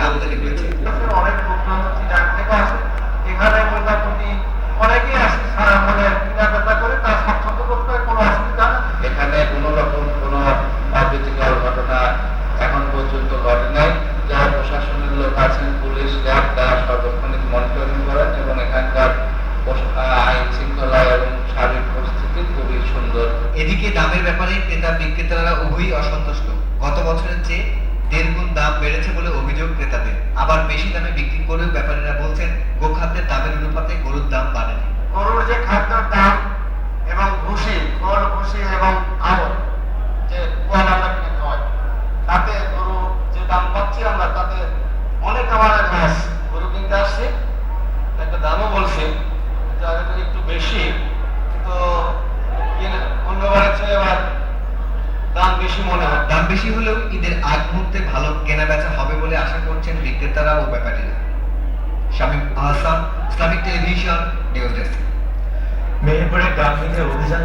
আমদানি হয়েছে। অনেক দূর থেকে আসে, এখানে মোটামুটি অনেকেই আসে মানে কিনা বেচা করে, তার স্বাচ্ছন্দ্য করতে কোনো অসুবিধা না। এখানে কোনো রকম কোনো অপ্রীতিকর ঘটনা এখন পর্যন্ত ঘটে নাই। যারা প্রশাসনের লোক আছেন, পুলিশ, র্যাব, তারা সর্বক্ষণিক মনিটরিং করেন এবং এখানকার আইন শৃঙ্খলা এবং সার্বিক পরিস্থিতি খুবই সুন্দর। এদিকে দামের ব্যাপারে ক্রেতা বিক্রেতারা উভয়ই অসন্তুষ্ট। গত বছরের চেয়ে 1.5 গুণ দাম বেড়েছে বলে অভিযোগ ক্রেতাদের। আবার বেশি দামে বিক্রি করেও ব্যাপারীরা বলছেন গোখাদ্যের দামের অনুপাতে গরুর দাম বাড়েনি। গরুর যে খাদ্যের দাম এবং ভুসি, খড়, ভুসি এবং আবর যে পোয়াল আমরা কিনে খাওয়াই, তাতে গরু যে দাম পাচ্ছি আমরা, তাতে অনেক আমাদের লস। গরু কিনতে আসছি, একটা দামও বলছি যে একটু বেশি, কিন্তু অন্যবারের চেয়ে এবার দাম বেশি মনে হয়। দাম বেশি হলেও ঈদের আগ মুহূর্তে ভালো কেনা বেচা হবে বলে আশা করছেন বিক্রেতারা ও ব্যাপারীরা। Shamim Ahsan, Islamic television, news desk. মেহেরপুরে গ্রামীণ অভিযান